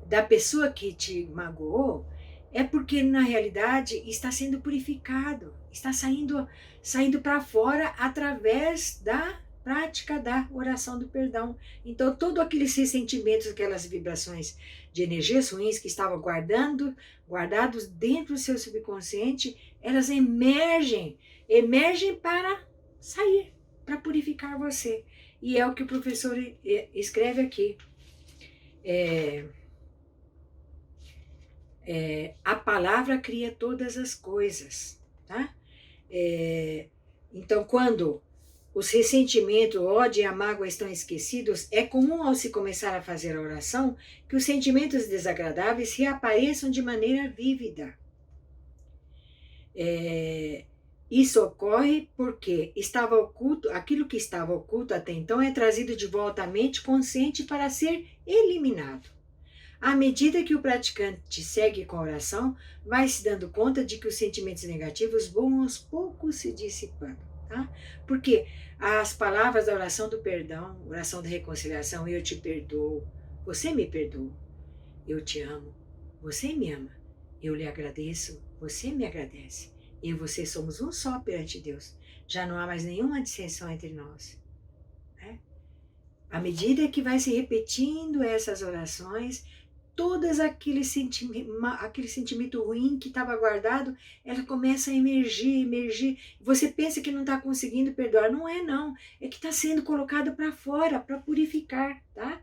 da pessoa que te magoou, é porque na realidade está sendo purificado, está saindo para fora através da prática da oração do perdão. Então, todos aqueles ressentimentos, aquelas vibrações de energias ruins que estavam guardados dentro do seu subconsciente, elas emergem para sair, para purificar você. E é o que o professor escreve aqui. A palavra cria todas as coisas, tá? Então, quando os ressentimentos, o ódio e a mágoa estão esquecidos, é comum ao se começar a fazer a oração que os sentimentos desagradáveis reapareçam de maneira vívida. Isso ocorre porque estava oculto, aquilo que estava oculto até então é trazido de volta à mente consciente para ser eliminado. À medida que o praticante segue com a oração, vai se dando conta de que os sentimentos negativos vão aos poucos se dissipando, tá? Porque as palavras da oração do perdão, oração da reconciliação, eu te perdoo, você me perdoa, eu te amo, você me ama, eu lhe agradeço, você me agradece, eu e você somos um só perante Deus, já não há mais nenhuma dissensão entre nós, né? À medida que vai se repetindo essas orações, todas aquele sentimento ruim que estava guardado, ela começa a emergir. Você pensa que não está conseguindo perdoar. Não é não. É que está sendo colocado para fora, para purificar, tá?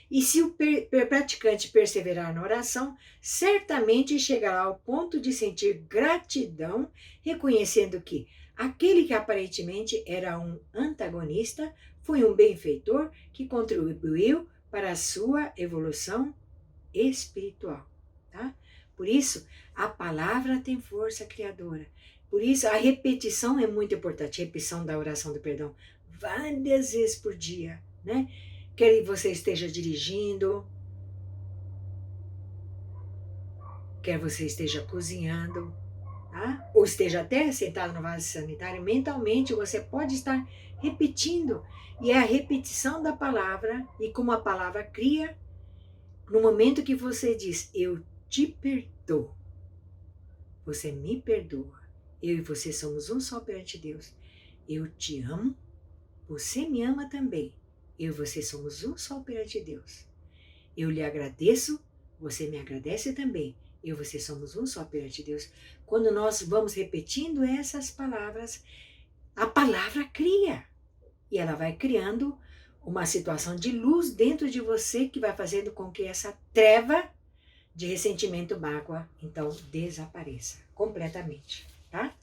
E se o praticante perseverar na oração, certamente chegará ao ponto de sentir gratidão, reconhecendo que aquele que aparentemente era um antagonista foi um benfeitor que contribuiu para a sua evolução espiritual, tá? Por isso, a palavra tem força criadora. Por isso, a repetição é muito importante. A repetição da oração do perdão várias vezes por dia, né? Quer você esteja dirigindo, quer você esteja cozinhando, tá? Ou esteja até sentado no vaso sanitário, mentalmente você pode estar repetindo. E é a repetição da palavra, e como a palavra cria, no momento que você diz, eu te perdoo, você me perdoa, eu e você somos um só perante Deus, eu te amo, você me ama também, eu e você somos um só perante Deus, eu lhe agradeço, você me agradece também, eu e você somos um só perante Deus. Quando nós vamos repetindo essas palavras, a palavra cria, e ela vai criando uma situação de luz dentro de você que vai fazendo com que essa treva de ressentimento, mágoa, então desapareça completamente, tá?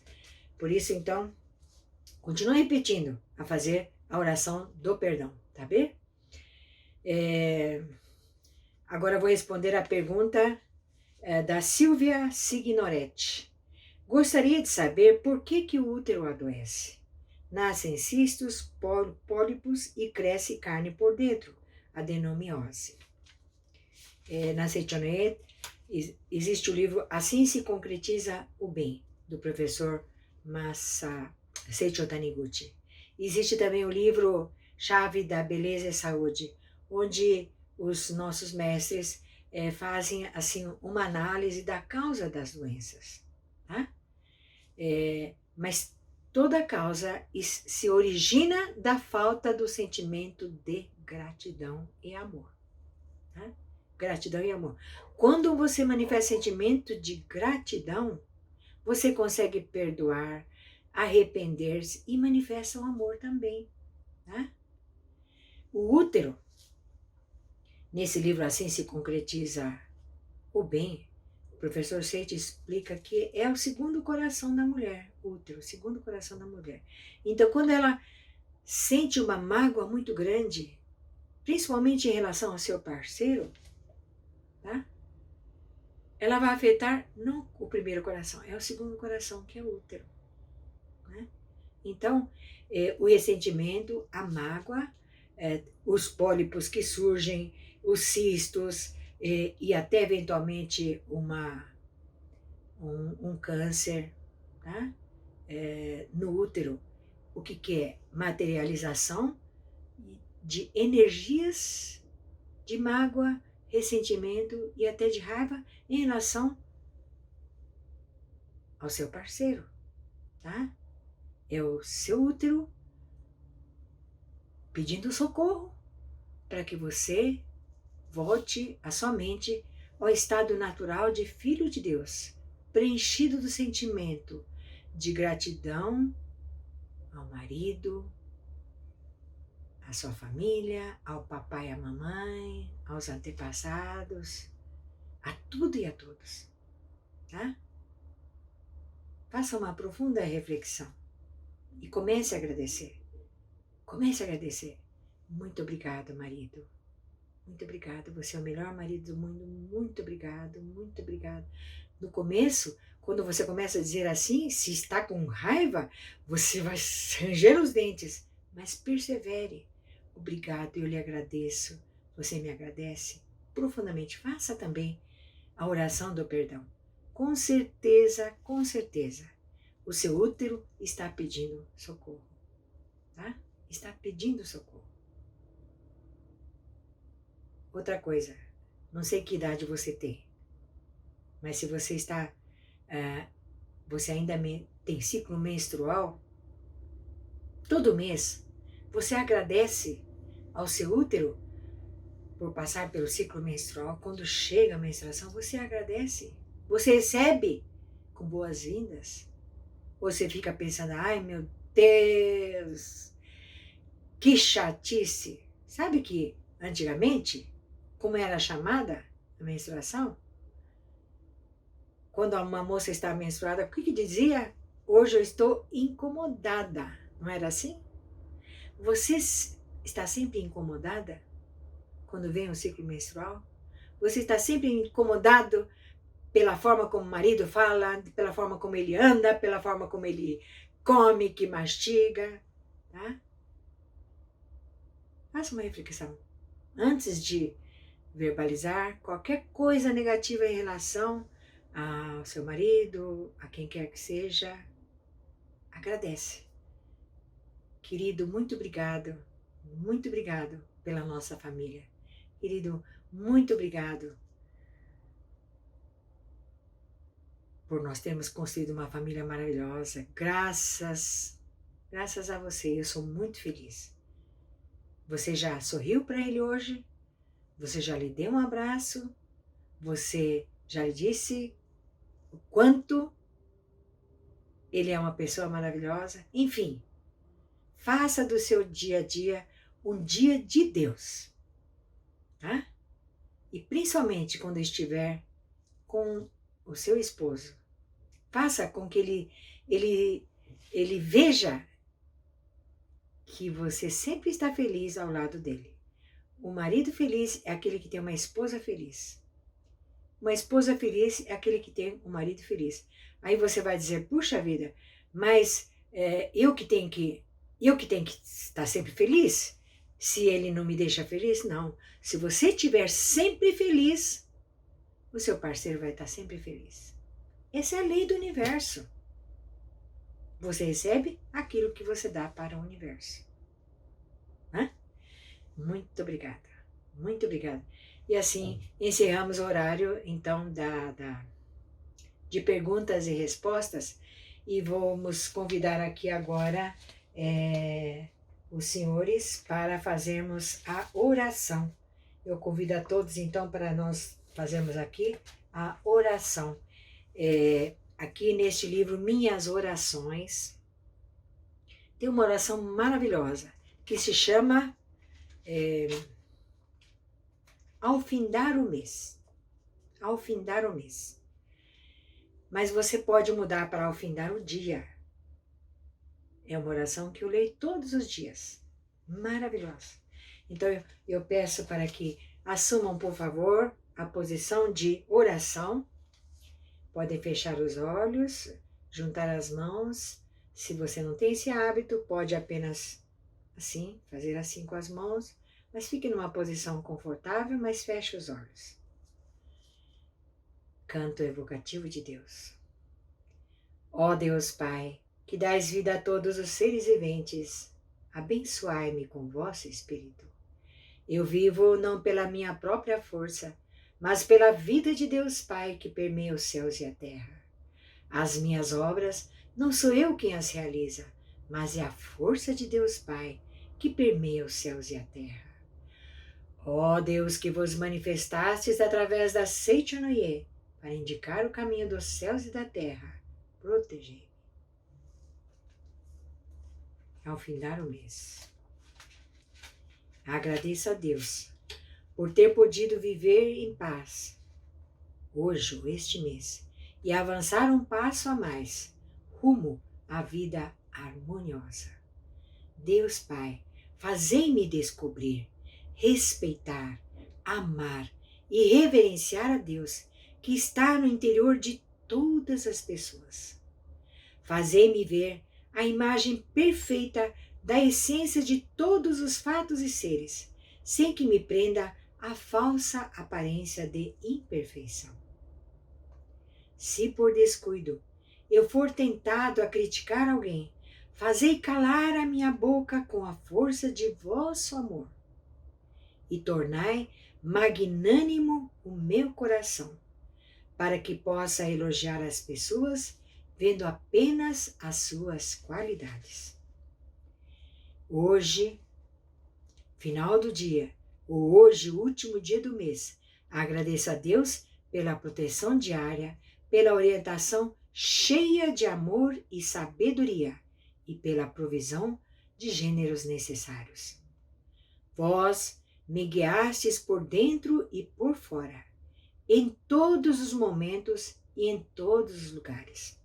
Por isso, então, continue repetindo a fazer a oração do perdão, tá bem? Agora eu vou responder a pergunta da Silvia Signoretti. Gostaria de saber por que o útero adoece. Nascem cistos, pólipos e cresce carne por dentro, adenomiose. Na Seichonet existe o livro Assim se concretiza o bem, do professor Seicho Taniguchi. Existe também o livro Chave da Beleza e Saúde, onde os nossos mestres fazem assim uma análise da causa das doenças, tá? Mas toda causa se origina da falta do sentimento de gratidão e amor. Tá? Gratidão e amor. Quando você manifesta sentimento de gratidão, você consegue perdoar, arrepender-se e manifesta o amor também. Tá? O útero, nesse livro Assim se concretiza o bem, o professor Seicho explica que é o segundo coração da mulher, o útero, o segundo coração da mulher. Então, quando ela sente uma mágoa muito grande, principalmente em relação ao seu parceiro, tá? Ela vai afetar não o primeiro coração, é o segundo coração, que é o útero. Né? Então, o ressentimento, a mágoa, os pólipos que surgem, os cistos, e até eventualmente um câncer, tá? No útero. O que é? Materialização de energias de mágoa, ressentimento e até de raiva em relação ao seu parceiro, tá? É o seu útero pedindo socorro para que você volte a sua mente ao estado natural de filho de Deus, preenchido do sentimento de gratidão ao marido, à sua família, ao papai e à mamãe, aos antepassados, a tudo e a todos, tá? Faça uma profunda reflexão e comece a agradecer. Comece a agradecer. Muito obrigado, marido. Muito obrigado, você é o melhor marido do mundo. Muito obrigado, muito obrigado. No começo, quando você começa a dizer assim, se está com raiva, você vai ranger os dentes. Mas persevere. Obrigado, eu lhe agradeço. Você me agradece? Profundamente. Faça também a oração do perdão. Com certeza, o seu útero está pedindo socorro. Tá? Está pedindo socorro. Outra coisa, não sei que idade você tem, mas se você está, você ainda tem ciclo menstrual, todo mês você agradece ao seu útero por passar pelo ciclo menstrual. Quando chega a menstruação, você agradece. Você recebe com boas-vindas. Você fica pensando, ai meu Deus, que chatice. Sabe que antigamente, como era chamada a menstruação? Quando uma moça estava menstruada, o que dizia? Hoje eu estou incomodada. Não era assim? Você está sempre incomodada quando vem o ciclo menstrual? Você está sempre incomodado pela forma como o marido fala, pela forma como ele anda, pela forma como ele come, que mastiga, tá? Faça uma reflexão. Antes de verbalizar qualquer coisa negativa em relação ao seu marido, a quem quer que seja, agradece. Querido, muito obrigado pela nossa família. Querido, muito obrigado por nós termos construído uma família maravilhosa. Graças a você, eu sou muito feliz. Você já sorriu para ele hoje? Você já lhe deu um abraço? Você já lhe disse o quanto ele é uma pessoa maravilhosa? Enfim, faça do seu dia a dia um dia de Deus, tá? E principalmente quando estiver com o seu esposo, faça com que ele veja que você sempre está feliz ao lado dele. O marido feliz é aquele que tem uma esposa feliz. Uma esposa feliz é aquele que tem um marido feliz. Aí você vai dizer, puxa vida, mas eu que tenho que estar sempre feliz? Se ele não me deixa feliz? Não. Se você estiver sempre feliz, o seu parceiro vai estar sempre feliz. Essa é a lei do universo. Você recebe aquilo que você dá para o universo. Né? Muito obrigada. Muito obrigada. E assim encerramos o horário, então, de perguntas e respostas. E vamos convidar aqui agora os senhores para fazermos a oração. Eu convido a todos, então, para nós fazermos aqui a oração. Aqui neste livro, Minhas Orações, tem uma oração maravilhosa, que se chama Ao Findar o Mês. Ao Findar o Mês. Mas você pode mudar para Ao Findar o Dia. É uma oração que eu leio todos os dias. Maravilhosa. Então eu peço para que assumam, por favor, a posição de oração. Podem fechar os olhos, juntar as mãos. Se você não tem esse hábito, pode apenas assim, fazer assim com as mãos, mas fique numa posição confortável, mas feche os olhos. Canto evocativo de Deus. Ó Deus Pai, que dais vida a todos os seres viventes, abençoai-me com vosso Espírito. Eu vivo não pela minha própria força, mas pela vida de Deus Pai que permeia os céus e a terra. As minhas obras não sou eu quem as realiza, mas é a força de Deus Pai que permeia os céus e a terra. Ó Deus, que vos manifestastes através da Seichonoye para indicar o caminho dos céus e da terra, protegei-me. Ao findar o mês, agradeço a Deus por ter podido viver em paz hoje ou este mês e avançar um passo a mais rumo à vida harmoniosa. Deus Pai, fazei-me descobrir, respeitar, amar e reverenciar a Deus que está no interior de todas as pessoas. Fazei-me ver a imagem perfeita da essência de todos os fatos e seres, sem que me prenda a falsa aparência de imperfeição. Se por descuido eu for tentado a criticar alguém, fazei calar a minha boca com a força de vosso amor e tornai magnânimo o meu coração, para que possa elogiar as pessoas vendo apenas as suas qualidades. Hoje, final do dia, ou hoje, último dia do mês, agradeço a Deus pela proteção diária, pela orientação cheia de amor e sabedoria e pela provisão de gêneros necessários. Vós me guiastes por dentro e por fora, em todos os momentos e em todos os lugares.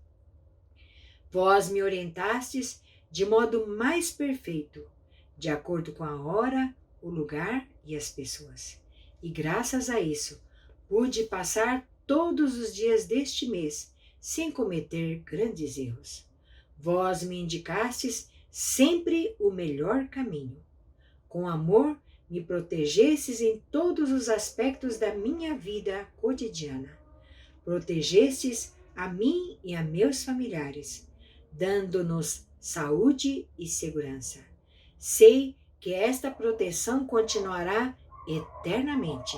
Vós me orientastes de modo mais perfeito, de acordo com a hora, o lugar e as pessoas. E graças a isso, pude passar todos os dias deste mês sem cometer grandes erros. Vós me indicastes sempre o melhor caminho. Com amor, me protegestes em todos os aspectos da minha vida cotidiana. Protegestes a mim e a meus familiares, dando-nos saúde e segurança. Sei que esta proteção continuará eternamente.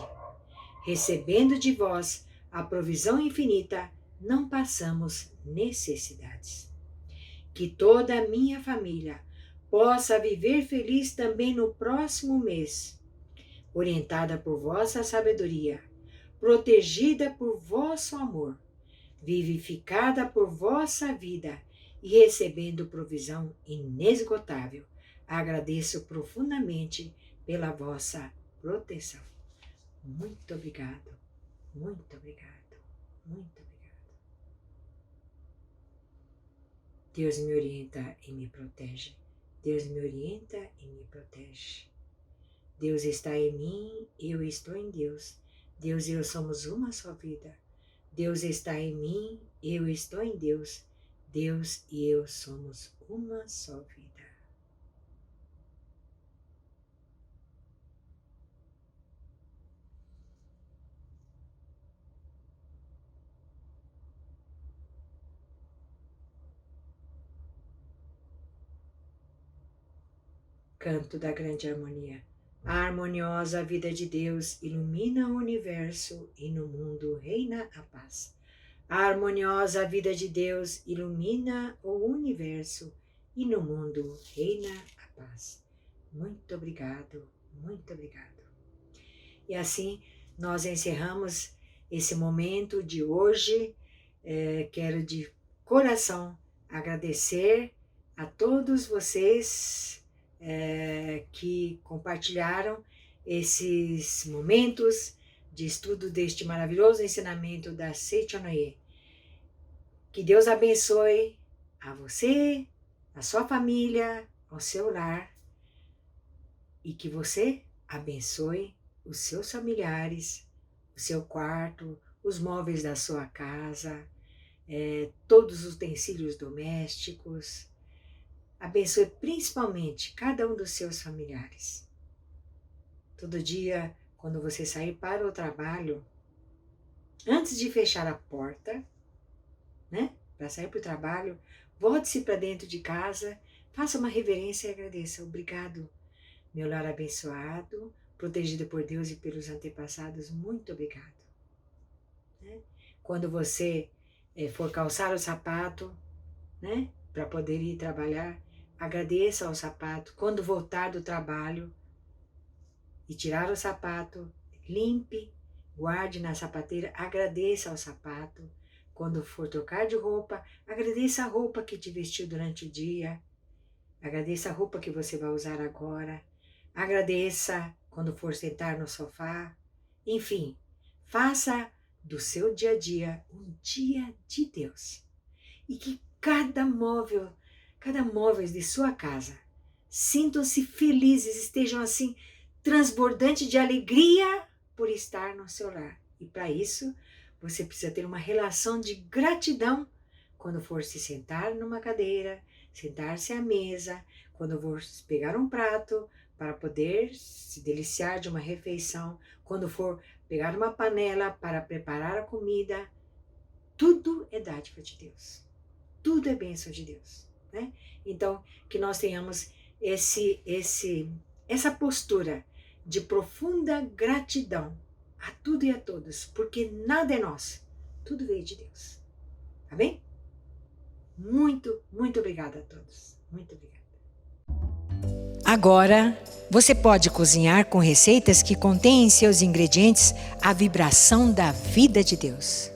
Recebendo de vós a provisão infinita, não passamos necessidades. Que toda a minha família possa viver feliz também no próximo mês, orientada por vossa sabedoria, protegida por vosso amor, vivificada por vossa vida e recebendo provisão inesgotável. Agradeço profundamente pela vossa proteção. Muito obrigado, muito obrigado, muito obrigado. Deus me orienta e me protege. Deus me orienta e me protege. Deus está em mim, eu estou em Deus. Deus e eu somos uma só vida. Deus está em mim, eu estou em Deus. Deus e eu somos uma só vida. Canto da grande harmonia. A harmoniosa vida de Deus ilumina o universo e no mundo reina a paz. A harmoniosa vida de Deus ilumina o universo e no mundo reina a paz. Muito obrigado, muito obrigado. E assim nós encerramos esse momento de hoje. Quero de coração agradecer a todos vocês que compartilharam esses momentos de estudo deste maravilhoso ensinamento da Seichonoye. Que Deus abençoe a você, a sua família, ao seu lar, e que você abençoe os seus familiares, o seu quarto, os móveis da sua casa, todos os utensílios domésticos. Abençoe principalmente cada um dos seus familiares. Todo dia, quando você sair para o trabalho, antes de fechar a porta, para sair para o trabalho, volte-se para dentro de casa, faça uma reverência e agradeça. Obrigado, meu lar abençoado, protegido por Deus e pelos antepassados, muito obrigado. Quando você for calçar o sapato, para poder ir trabalhar, agradeça ao sapato. Quando voltar do trabalho e tirar o sapato, limpe, guarde na sapateira, agradeça ao sapato. Quando for trocar de roupa, agradeça a roupa que te vestiu durante o dia. Agradeça a roupa que você vai usar agora. Agradeça quando for sentar no sofá. Enfim, faça do seu dia a dia um dia de Deus. E que cada móvel de sua casa sintam-se felizes, estejam assim transbordantes de alegria por estar no seu lar. E para isso, você precisa ter uma relação de gratidão quando for se sentar numa cadeira, sentar-se à mesa, quando for pegar um prato para poder se deliciar de uma refeição, quando for pegar uma panela para preparar a comida. Tudo é dádiva de Deus. Tudo é bênção de Deus, né? Então, que nós tenhamos essa postura de profunda gratidão a tudo e a todos, porque nada é nosso, tudo veio de Deus. Tá bem? Muito, muito obrigada a todos. Muito obrigada. Agora, você pode cozinhar com receitas que contêm em seus ingredientes a vibração da vida de Deus.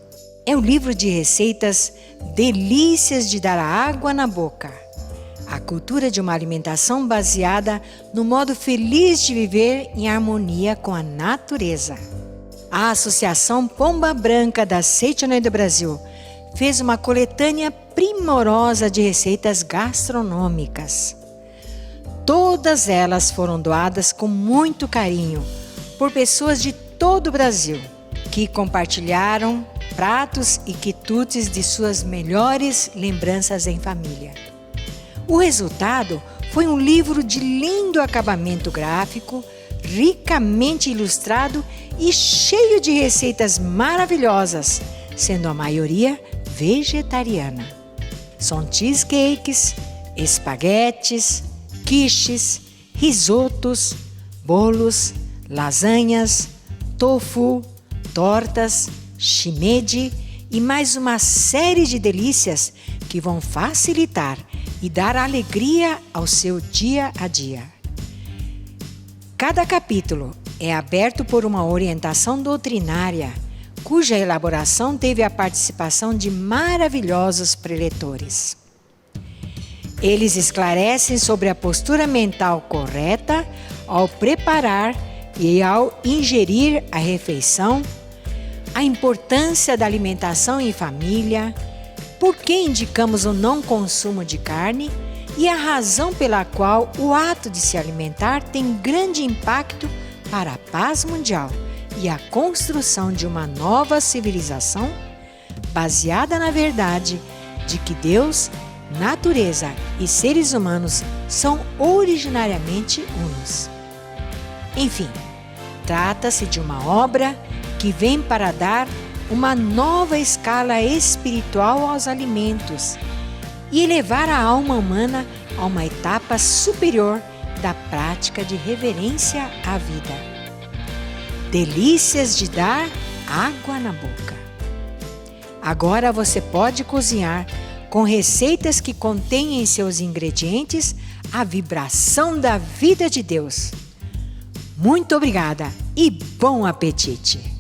É o livro de receitas Delícias de Dar Água na Boca. A cultura de uma alimentação baseada no modo feliz de viver em harmonia com a natureza. A Associação Pomba Branca da Seitonai do Brasil fez uma coletânea primorosa de receitas gastronômicas. Todas elas foram doadas com muito carinho por pessoas de todo o Brasil, que compartilharam pratos e quitutes de suas melhores lembranças em família. O resultado foi um livro de lindo acabamento gráfico, ricamente ilustrado e cheio de receitas maravilhosas, sendo a maioria vegetariana. São cheesecakes, espaguetes, quiches, risotos, bolos, lasanhas, tofu, tortas, shimeji e mais uma série de delícias que vão facilitar e dar alegria ao seu dia a dia. Cada capítulo é aberto por uma orientação doutrinária, cuja elaboração teve a participação de maravilhosos preletores. Eles esclarecem sobre a postura mental correta ao preparar e ao ingerir a refeição, a importância da alimentação em família, por que indicamos o não consumo de carne e a razão pela qual o ato de se alimentar tem grande impacto para a paz mundial e a construção de uma nova civilização baseada na verdade de que Deus, natureza e seres humanos são originariamente unos. Enfim, trata-se de uma obra que vem para dar uma nova escala espiritual aos alimentos e elevar a alma humana a uma etapa superior da prática de reverência à vida. Delícias de dar água na boca. Agora você pode cozinhar com receitas que contêm em seus ingredientes a vibração da vida de Deus. Muito obrigada e bom apetite!